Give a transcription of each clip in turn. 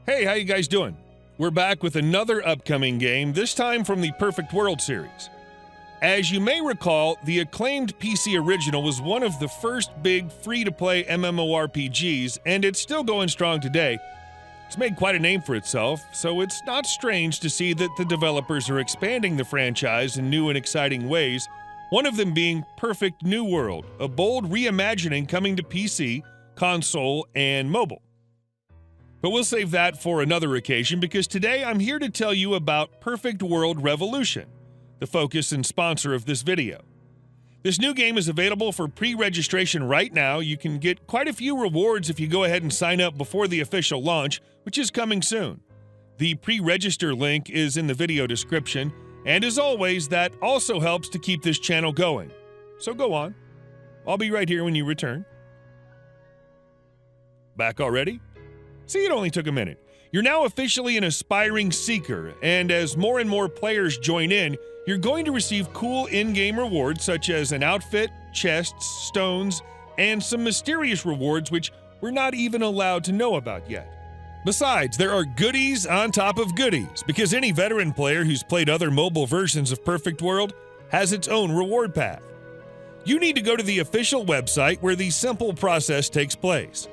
Hey, how you guys doing? We're back with another upcoming game, this time from the Perfect World series. As you may recall, the acclaimed PC original was one of the first big free-to-play MMORPGs, and it's still going strong today. It's made quite a name for itself, so it's not strange to see that the developers are expanding the franchise in new and exciting ways, one of them being Perfect New World, a bold reimagining coming to PC, console, and mobile. But we'll save that for another occasion because today I'm here to tell you about Perfect World Revolution, the focus and sponsor of this video. This new game is available for pre-registration right now. You can get quite a few rewards if you go ahead and sign up before the official launch, which is coming soon. The pre-register link is in the video description, and as always, that also helps to keep this channel going. So go on. I'll be right here when you return. Back already? See, it only took a minute. You're now officially an aspiring seeker, and as more and more players join in, you're going to receive cool in-game rewards such as an outfit, chests, stones, and some mysterious rewards which we're not even allowed to know about yet. Besides, there are goodies on top of goodies, because any veteran player who's played other mobile versions of Perfect World has its own reward path. You need to go to the official website where the simple process takes place.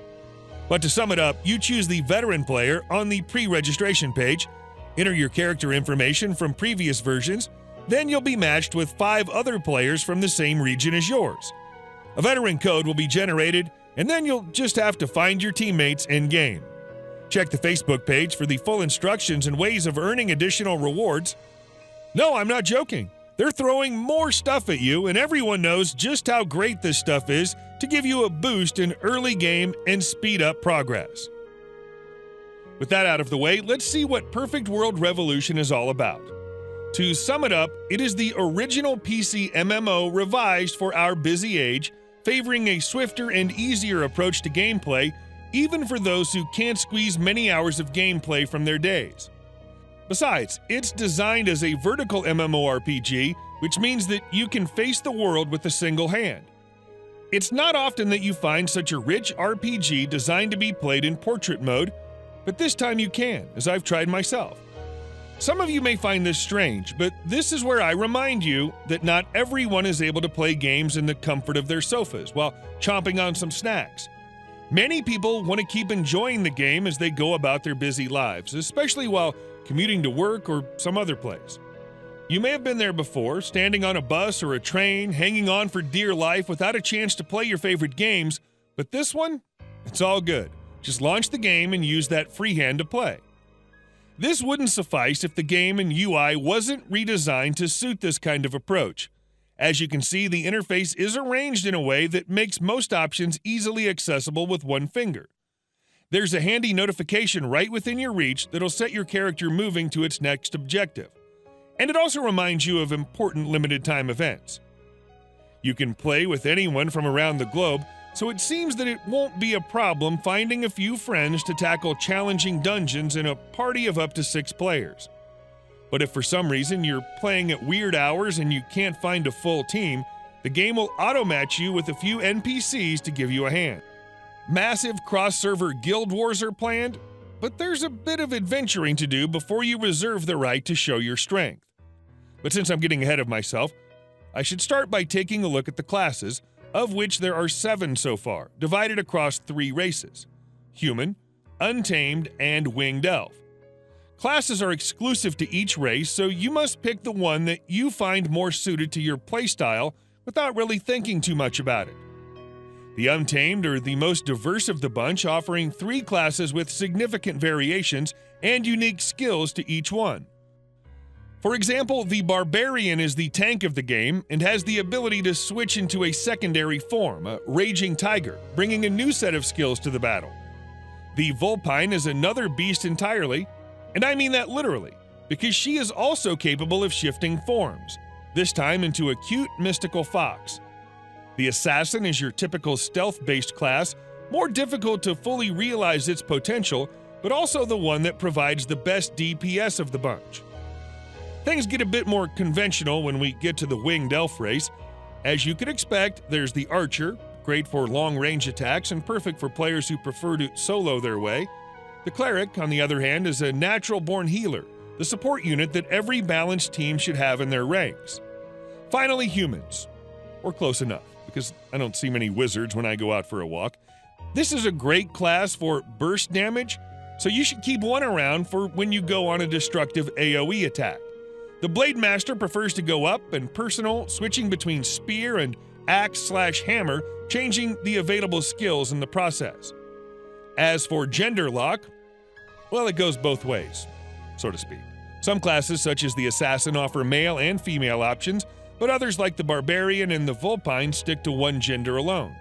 But to sum it up, you choose the veteran player on the pre-registration page, enter your character information from previous versions, then you'll be matched with 5 other players from the same region as yours. A veteran code will be generated, and then you'll just have to find your teammates in-game. Check the Facebook page for the full instructions and ways of earning additional rewards. No, I'm not joking. They're throwing more stuff at you, and everyone knows just how great this stuff is to give you a boost in early game and speed up progress. With that out of the way, let's see what Perfect World Revolution is all about. To sum it up, it is the original PC MMO revised for our busy age, favoring a swifter and easier approach to gameplay, even for those who can't squeeze many hours of gameplay from their days. Besides, it's designed as a vertical MMORPG, which means that you can face the world with a single hand. It's not often that you find such a rich RPG designed to be played in portrait mode, but this time you can, as I've tried myself. Some of you may find this strange, but this is where I remind you that not everyone is able to play games in the comfort of their sofas while chomping on some snacks. Many people want to keep enjoying the game as they go about their busy lives, especially while commuting to work or some other place. You may have been there before, standing on a bus or a train, hanging on for dear life without a chance to play your favorite games, but this one, it's all good. Just launch the game and use that freehand to play. This wouldn't suffice if the game and UI wasn't redesigned to suit this kind of approach. As you can see, the interface is arranged in a way that makes most options easily accessible with one finger. There's a handy notification right within your reach that'll set your character moving to its next objective. And it also reminds you of important limited-time events. You can play with anyone from around the globe, so it seems that it won't be a problem finding a few friends to tackle challenging dungeons in a party of up to 6 players. But if for some reason you're playing at weird hours and you can't find a full team, the game will auto-match you with a few NPCs to give you a hand. Massive cross-server guild wars are planned, but there's a bit of adventuring to do before you reserve the right to show your strength. But since I'm getting ahead of myself, I should start by taking a look at the classes, of which there are 7 so far, divided across 3 races: Human, Untamed, and Winged Elf. Classes are exclusive to each race, so you must pick the one that you find more suited to your playstyle without really thinking too much about it. The Untamed are the most diverse of the bunch, offering 3 classes with significant variations and unique skills to each one. For example, the Barbarian is the tank of the game and has the ability to switch into a secondary form, a Raging Tiger, bringing a new set of skills to the battle. The Vulpine is another beast entirely, and I mean that literally, because she is also capable of shifting forms, this time into a cute mystical fox. The Assassin is your typical stealth-based class, more difficult to fully realize its potential, but also the one that provides the best DPS of the bunch. Things get a bit more conventional when we get to the Winged Elf race. As you could expect, there's the Archer, great for long-range attacks and perfect for players who prefer to solo their way. The Cleric, on the other hand, is a natural-born healer, the support unit that every balanced team should have in their ranks. Finally, humans. Or close enough, because I don't see many wizards when I go out for a walk. This is a great class for burst damage, so you should keep one around for when you go on a destructive AoE attack. The Blade Master prefers to go up and personal, switching between spear and axe/hammer, changing the available skills in the process. As for gender lock, well, it goes both ways, so to speak. Some classes, such as the Assassin, offer male and female options, but others, like the Barbarian and the Vulpine, stick to one gender alone.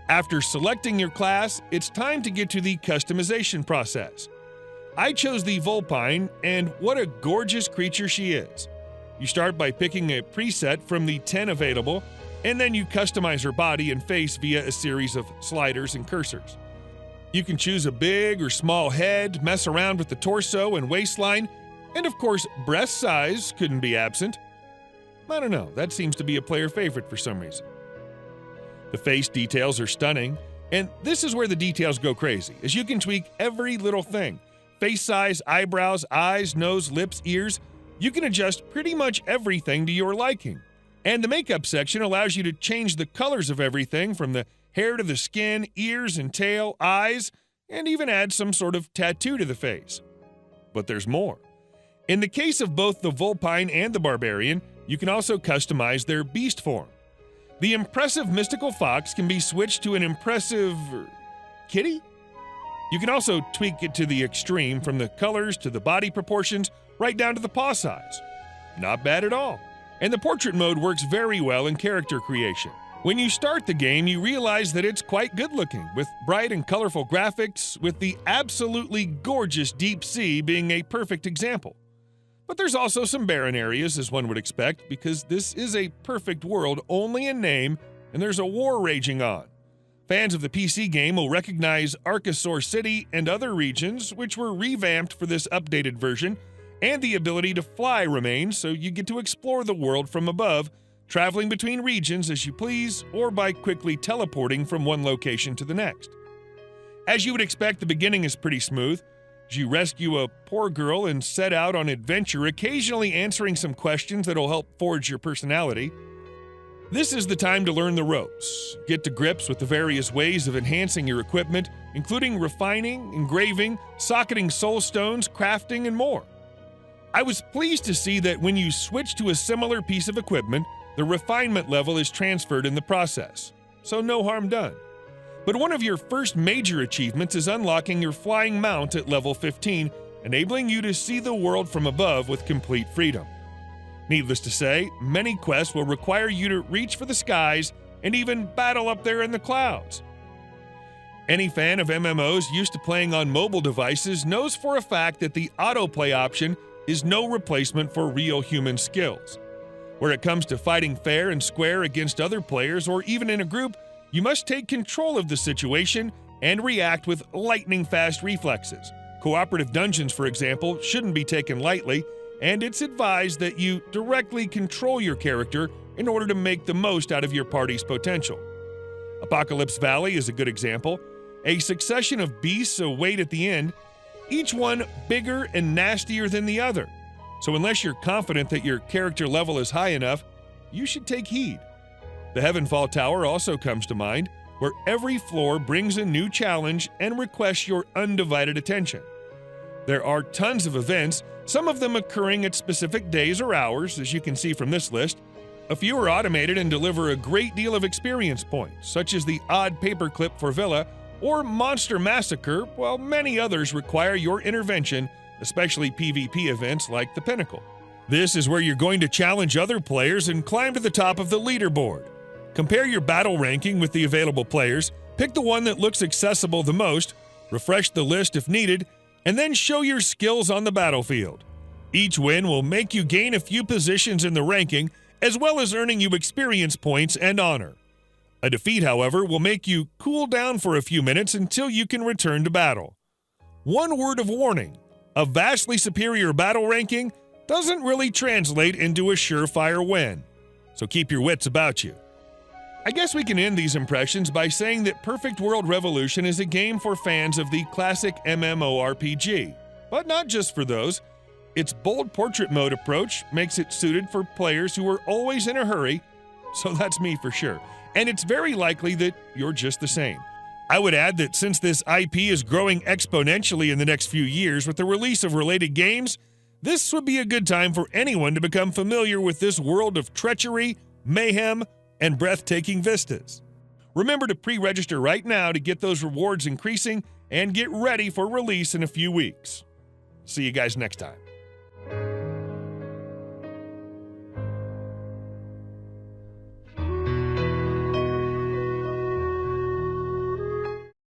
After selecting your class, it's time to get to the customization process. I chose the Vulpine, and what a gorgeous creature she is. You start by picking a preset from the 10 available, and then you customize her body and face via a series of sliders and cursors. You can choose a big or small head, mess around with the torso and waistline, and of course, breast size couldn't be absent. I don't know, that seems to be a player favorite for some reason. The face details are stunning, and this is where the details go crazy, as you can tweak every little thing. Face size, eyebrows, eyes, nose, lips, ears. You can adjust pretty much everything to your liking. And the makeup section allows you to change the colors of everything from the hair to the skin, ears and tail, eyes, and even add some sort of tattoo to the face. But there's more. In the case of both the Vulpine and the Barbarian, you can also customize their beast form. The impressive mystical fox can be switched to an impressive kitty? You can also tweak it to the extreme, from the colors to the body proportions, right down to the paw size. Not bad at all. And the portrait mode works very well in character creation. When you start the game, you realize that it's quite good looking, with bright and colorful graphics, with the absolutely gorgeous deep sea being a perfect example. But there's also some barren areas, as one would expect, because this is a perfect world only in name, and there's a war raging on. Fans of the PC game will recognize Archosaur City and other regions, which were revamped for this updated version, and the ability to fly remains, so you get to explore the world from above, traveling between regions as you please, or by quickly teleporting from one location to the next. As you would expect, the beginning is pretty smooth. As you rescue a poor girl and set out on adventure, occasionally answering some questions that'll help forge your personality. This is the time to learn the ropes, get to grips with the various ways of enhancing your equipment, including refining, engraving, socketing soul stones, crafting, and more. I was pleased to see that when you switch to a similar piece of equipment, the refinement level is transferred in the process, so no harm done. But one of your first major achievements is unlocking your flying mount at level 15, enabling you to see the world from above with complete freedom. Needless to say, many quests will require you to reach for the skies and even battle up there in the clouds. Any fan of MMOs used to playing on mobile devices knows for a fact that the autoplay option is no replacement for real human skills. Where it comes to fighting fair and square against other players or even in a group, you must take control of the situation and react with lightning-fast reflexes. Cooperative dungeons, for example, shouldn't be taken lightly, and it's advised that you directly control your character in order to make the most out of your party's potential. Apocalypse Valley is a good example. A succession of beasts await at the end, each one bigger and nastier than the other. So unless you're confident that your character level is high enough, you should take heed. The Heavenfall Tower also comes to mind, where every floor brings a new challenge and requests your undivided attention. There are tons of events, some of them occurring at specific days or hours, as you can see from this list. A few are automated and deliver a great deal of experience points, such as the Odd Paperclip for Villa or Monster Massacre, while many others require your intervention, especially PvP events like the Pinnacle. This is where you're going to challenge other players and climb to the top of the leaderboard. Compare your battle ranking with the available players, pick the one that looks accessible the most, refresh the list if needed, and then show your skills on the battlefield. Each win will make you gain a few positions in the ranking, as well as earning you experience points and honor. A defeat, however, will make you cool down for a few minutes until you can return to battle. One word of warning: a vastly superior battle ranking doesn't really translate into a surefire win, so keep your wits about you. I guess we can end these impressions by saying that Perfect World Revolution is a game for fans of the classic MMORPG. But not just for those. Its bold portrait mode approach makes it suited for players who are always in a hurry, so that's me for sure. And it's very likely that you're just the same. I would add that since this IP is growing exponentially in the next few years with the release of related games, this would be a good time for anyone to become familiar with this world of treachery, mayhem, and breathtaking vistas. Remember to pre-register right now to get those rewards increasing and get ready for release in a few weeks. See you guys next time.